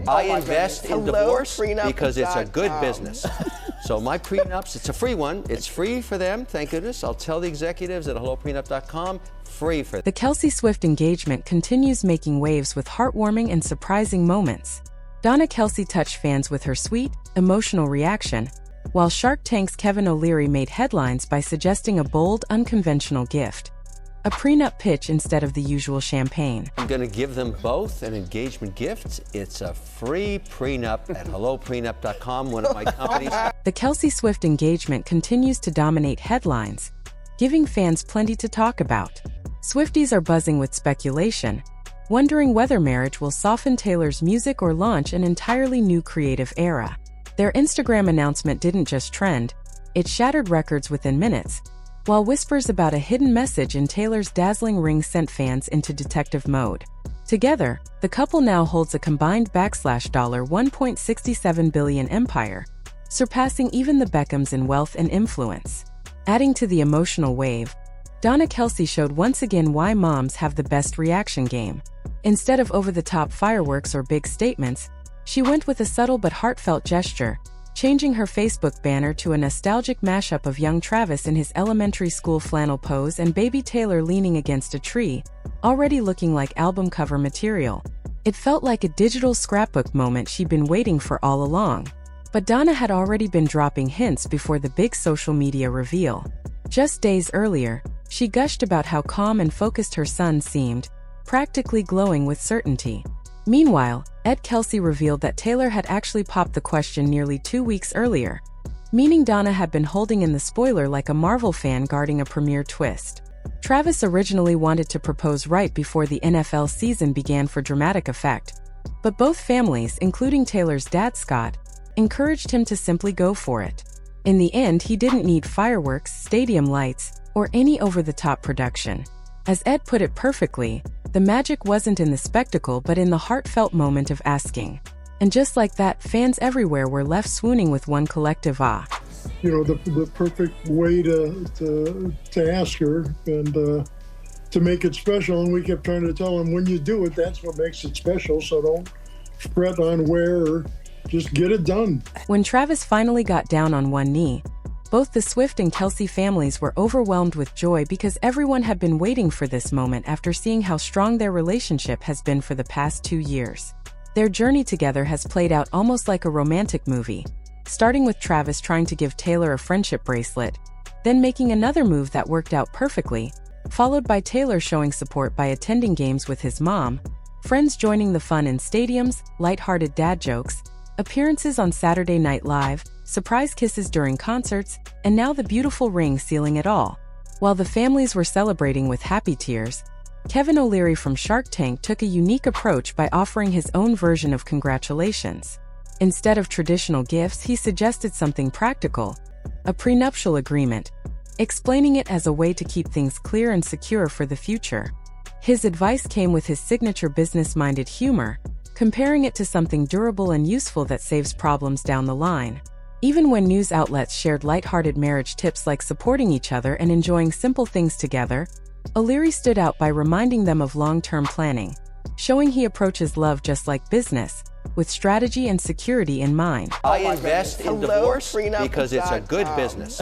I invest in divorce because it's a good business. So my prenups, it's a free one. It's free for them, thank goodness. I'll tell the executives at helloprenup.com, free for them. The Kelce Swift engagement continues making waves with heartwarming and surprising moments. Donna Kelce touched fans with her sweet, emotional reaction, while Shark Tank's Kevin O'Leary made headlines by suggesting a bold, unconventional gift. A prenup pitch instead of the usual champagne. I'm going to give them both an engagement gift. It's a free prenup at helloprenup.com, one of my companies. The Kelce Swift engagement continues to dominate headlines, giving fans plenty to talk about. Swifties are buzzing with speculation, wondering whether marriage will soften Taylor's music or launch an entirely new creative era. Their Instagram announcement didn't just trend, it shattered records within minutes, while whispers about a hidden message in Taylor's dazzling ring sent fans into detective mode. Together, the couple now holds a combined $1.67 billion empire, surpassing even the Beckhams in wealth and influence. Adding to the emotional wave, Donna Kelce showed once again why moms have the best reaction game. Instead of over-the-top fireworks or big statements, she went with a subtle but heartfelt gesture, changing her Facebook banner to a nostalgic mashup of young Travis in his elementary school flannel pose and baby Taylor leaning against a tree, already looking like album cover material. It felt like a digital scrapbook moment she'd been waiting for all along. But Donna had already been dropping hints before the big social media reveal. Just days earlier, she gushed about how calm and focused her son seemed, practically glowing with certainty. Meanwhile, Ed Kelce revealed that Taylor had actually popped the question nearly 2 weeks earlier, meaning Donna had been holding in the spoiler like a Marvel fan guarding a premiere twist. Travis originally wanted to propose right before the NFL season began for dramatic effect, but both families, including Taylor's dad Scott, encouraged him to simply go for it. In the end, he didn't need fireworks, stadium lights, or any over-the-top production. As Ed put it perfectly, the magic wasn't in the spectacle but in the heartfelt moment of asking. And just like that, fans everywhere were left swooning with one collective ah. You know, the perfect way to ask her and to make it special. And we kept trying to tell him, when you do it, that's what makes it special. So don't fret on where, or just get it done. When Travis finally got down on one knee, both the Swift and Kelce families were overwhelmed with joy because everyone had been waiting for this moment after seeing how strong their relationship has been for the past 2 years. Their journey together has played out almost like a romantic movie, starting with Travis trying to give Taylor a friendship bracelet, then making another move that worked out perfectly, followed by Taylor showing support by attending games with his mom, friends joining the fun in stadiums, lighthearted dad jokes, appearances on Saturday Night Live, surprise kisses during concerts, and now the beautiful ring sealing it all. While the families were celebrating with happy tears, Kevin O'Leary from Shark Tank took a unique approach by offering his own version of congratulations. Instead of traditional gifts, he suggested something practical, a prenuptial agreement, explaining it as a way to keep things clear and secure for the future. His advice came with his signature business-minded humor, comparing it to something durable and useful that saves problems down the line. Even when news outlets shared lighthearted marriage tips like supporting each other and enjoying simple things together, O'Leary stood out by reminding them of long-term planning, showing he approaches love just like business, with strategy and security in mind. I invest in divorce because it's a good business.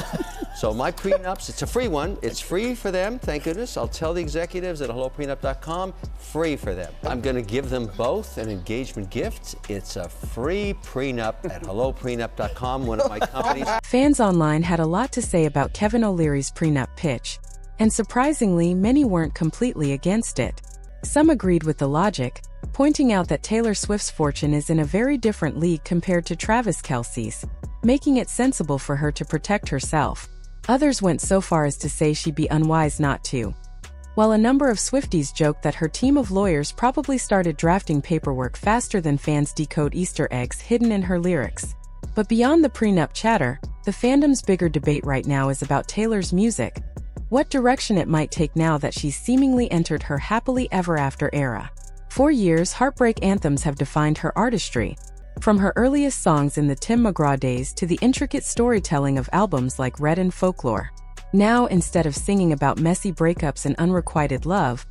So my prenups, it's a free one. It's free for them, thank goodness. I'll tell the executives at helloprenup.com, free for them. I'm going to give them both an engagement gift. It's a free prenup at helloprenup.com, one of my companies. Fans online had a lot to say about Kevin O'Leary's prenup pitch, and surprisingly, many weren't completely against it. Some agreed with the logic, pointing out that Taylor Swift's fortune is in a very different league compared to Travis Kelce's, making it sensible for her to protect herself. Others went so far as to say she'd be unwise not to. While a number of Swifties joked that her team of lawyers probably started drafting paperwork faster than fans decode Easter eggs hidden in her lyrics. But beyond the prenup chatter, the fandom's bigger debate right now is about Taylor's music, what direction it might take now that she's seemingly entered her happily ever after era. For years, heartbreak anthems have defined her artistry, from her earliest songs in the Tim McGraw days to the intricate storytelling of albums like Red and Folklore. Now, instead of singing about messy breakups and unrequited love,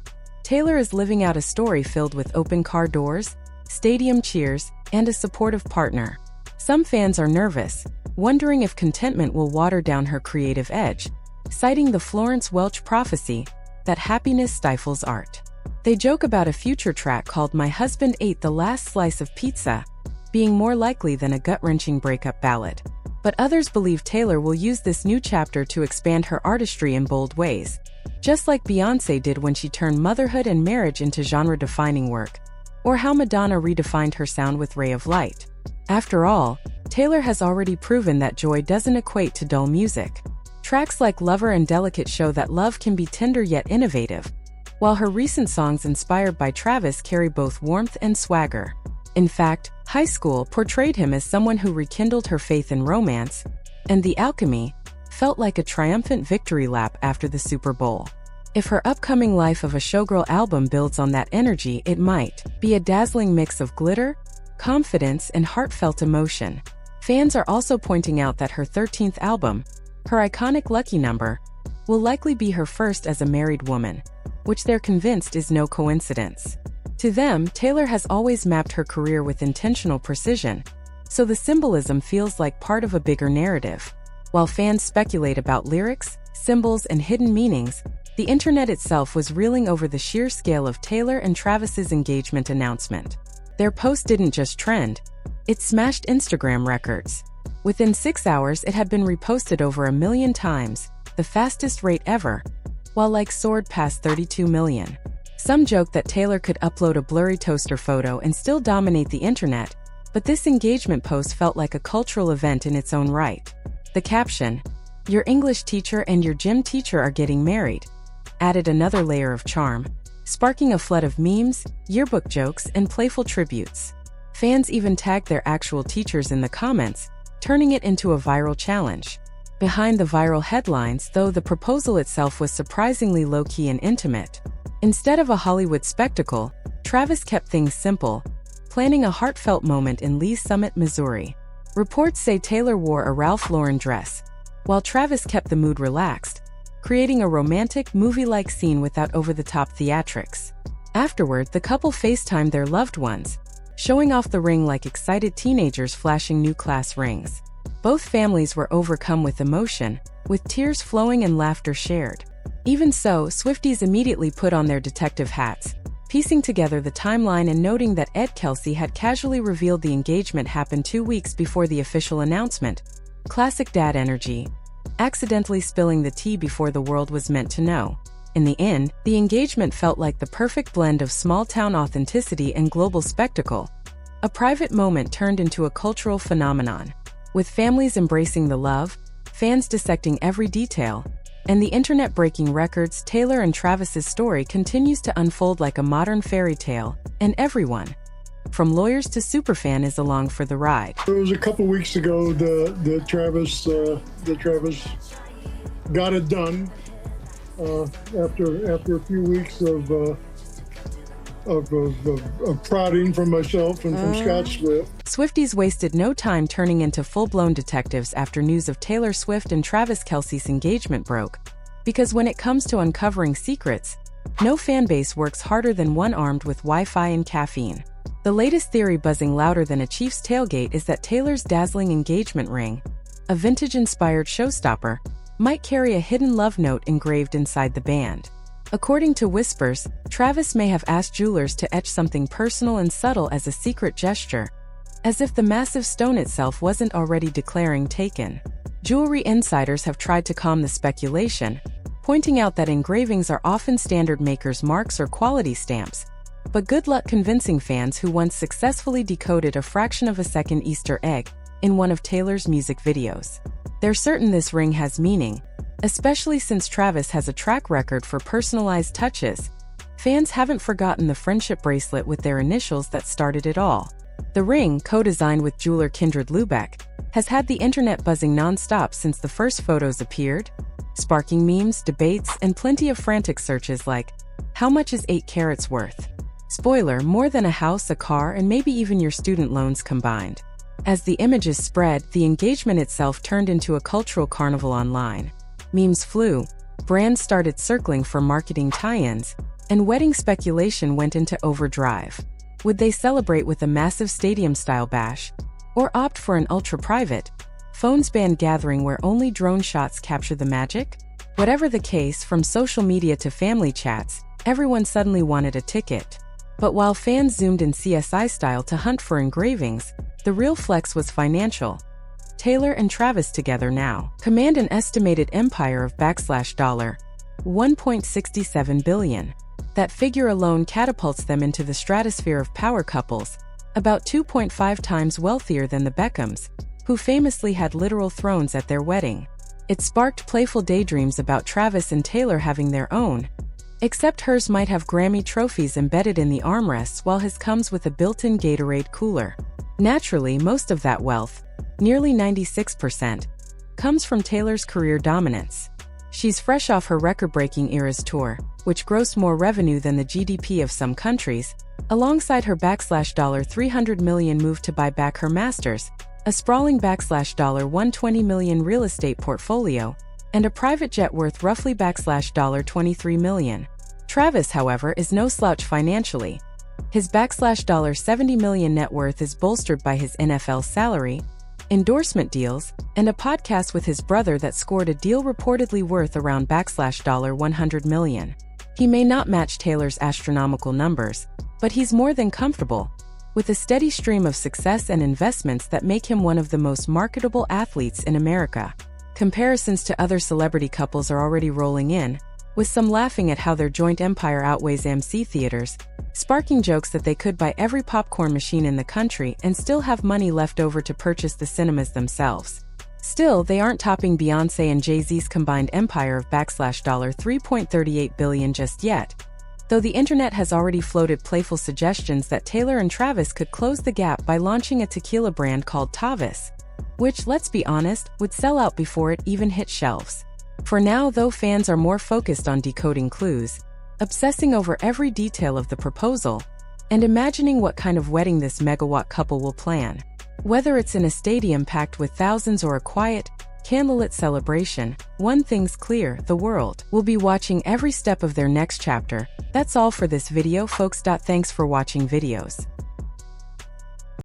Taylor is living out a story filled with open car doors, stadium cheers, and a supportive partner. Some fans are nervous, wondering if contentment will water down her creative edge, citing the Florence Welch prophecy that happiness stifles art. They joke about a future track called My Husband Ate the Last Slice of Pizza being more likely than a gut-wrenching breakup ballad. But others believe Taylor will use this new chapter to expand her artistry in bold ways, just like Beyoncé did when she turned motherhood and marriage into genre-defining work, or how Madonna redefined her sound with Ray of Light. After all, Taylor has already proven that joy doesn't equate to dull music. Tracks like Lover and Delicate show that love can be tender yet innovative, while her recent songs inspired by Travis carry both warmth and swagger. In fact, High School portrayed him as someone who rekindled her faith in romance, and The Alchemy felt like a triumphant victory lap after the Super Bowl. If her upcoming Life of a Showgirl album builds on that energy, it might be a dazzling mix of glitter, confidence, and heartfelt emotion. Fans are also pointing out that her 13th album, her iconic Lucky Number, will likely be her first as a married woman, which they're convinced is no coincidence. To them, Taylor has always mapped her career with intentional precision, so the symbolism feels like part of a bigger narrative. While fans speculate about lyrics, symbols, and hidden meanings, the internet itself was reeling over the sheer scale of Taylor and Travis's engagement announcement. Their post didn't just trend, it smashed Instagram records. Within 6 hours, it had been reposted over 1 million times, the fastest rate ever, while likes soared past 32 million. Some joke that Taylor could upload a blurry toaster photo and still dominate the internet, but this engagement post felt like a cultural event in its own right. The caption, "Your English teacher and your gym teacher are getting married," added another layer of charm, sparking a flood of memes, yearbook jokes, and playful tributes. Fans even tagged their actual teachers in the comments, turning it into a viral challenge. Behind the viral headlines, though, the proposal itself was surprisingly low-key and intimate. Instead of a Hollywood spectacle, Travis kept things simple, planning a heartfelt moment in Lee's Summit, Missouri. Reports say Taylor wore a Ralph Lauren dress, while Travis kept the mood relaxed, creating a romantic, movie-like scene without over-the-top theatrics. Afterward, the couple FaceTimed their loved ones, showing off the ring like excited teenagers flashing new class rings. Both families were overcome with emotion, with tears flowing and laughter shared. Even so, Swifties immediately put on their detective hats, piecing together the timeline and noting that Ed Kelce had casually revealed the engagement happened 2 weeks before the official announcement. Classic dad energy, accidentally spilling the tea before the world was meant to know. In the end, the engagement felt like the perfect blend of small-town authenticity and global spectacle. A private moment turned into a cultural phenomenon, with families embracing the love, fans dissecting every detail, and the internet breaking records. Taylor and Travis's story continues to unfold like a modern fairy tale, and everyone, from lawyers to superfan, is along for the ride. It was a couple weeks ago that Travis got it done after a few weeks of prodding from myself and from Scott Swift. Swifties wasted no time turning into full-blown detectives after news of Taylor Swift and Travis Kelce's engagement broke. Because when it comes to uncovering secrets, no fanbase works harder than one armed with Wi-Fi and caffeine. The latest theory buzzing louder than a Chiefs tailgate is that Taylor's dazzling engagement ring, a vintage-inspired showstopper, might carry a hidden love note engraved inside the band. According to whispers, Travis may have asked jewelers to etch something personal and subtle as a secret gesture, as if the massive stone itself wasn't already declaring taken. Jewelry insiders have tried to calm the speculation, pointing out that engravings are often standard makers' marks or quality stamps. But good luck convincing fans who once successfully decoded a fraction of a second Easter egg in one of Taylor's music videos. They're certain this ring has meaning, especially since Travis has a track record for personalized touches. Fans haven't forgotten the friendship bracelet with their initials that started it all. The ring, co-designed with jeweler Kindred Lubeck, has had the internet buzzing non-stop since the first photos appeared, sparking memes, debates, and plenty of frantic searches like, "How much is 8 carats worth?" Spoiler, more than a house, a car, and maybe even your student loans combined. As the images spread, the engagement itself turned into a cultural carnival online. Memes flew, brands started circling for marketing tie-ins, and wedding speculation went into overdrive. Would they celebrate with a massive stadium-style bash, or opt for an ultra-private, phones-band gathering where only drone shots capture the magic? Whatever the case, from social media to family chats, everyone suddenly wanted a ticket. But while fans zoomed in CSI style to hunt for engravings, the real flex was financial. Taylor and Travis together now command an estimated empire of $1.67 billion. That figure alone catapults them into the stratosphere of power couples, about 2.5 times wealthier than the Beckhams, who famously had literal thrones at their wedding. It sparked playful daydreams about Travis and Taylor having their own, except hers might have Grammy trophies embedded in the armrests while his comes with a built-in Gatorade cooler. Naturally, most of that wealth, nearly 96%, comes from Taylor's career dominance. She's fresh off her record-breaking Eras tour, which grossed more revenue than the GDP of some countries, alongside her $300 million move to buy back her masters, a sprawling $120 million real estate portfolio, and a private jet worth roughly $23 million. Travis, however, is no slouch financially. His $70 million net worth is bolstered by his NFL salary, endorsement deals, and a podcast with his brother that scored a deal reportedly worth around $100 million. He may not match Taylor's astronomical numbers, but he's more than comfortable, with a steady stream of success and investments that make him one of the most marketable athletes in America. Comparisons to other celebrity couples are already rolling in, with some laughing at how their joint empire outweighs AMC theaters, sparking jokes that they could buy every popcorn machine in the country and still have money left over to purchase the cinemas themselves. Still, they aren't topping Beyoncé and Jay-Z's combined empire of $3.38 billion just yet, though the internet has already floated playful suggestions that Taylor and Travis could close the gap by launching a tequila brand called Tayvis, which, let's be honest, would sell out before it even hit shelves. For now, though, fans are more focused on decoding clues, obsessing over every detail of the proposal, and imagining what kind of wedding this megawatt couple will plan. Whether it's in a stadium packed with thousands or a quiet, candlelit celebration, one thing's clear: the world will be watching every step of their next chapter. That's all for this video, folks. Thanks for watching videos.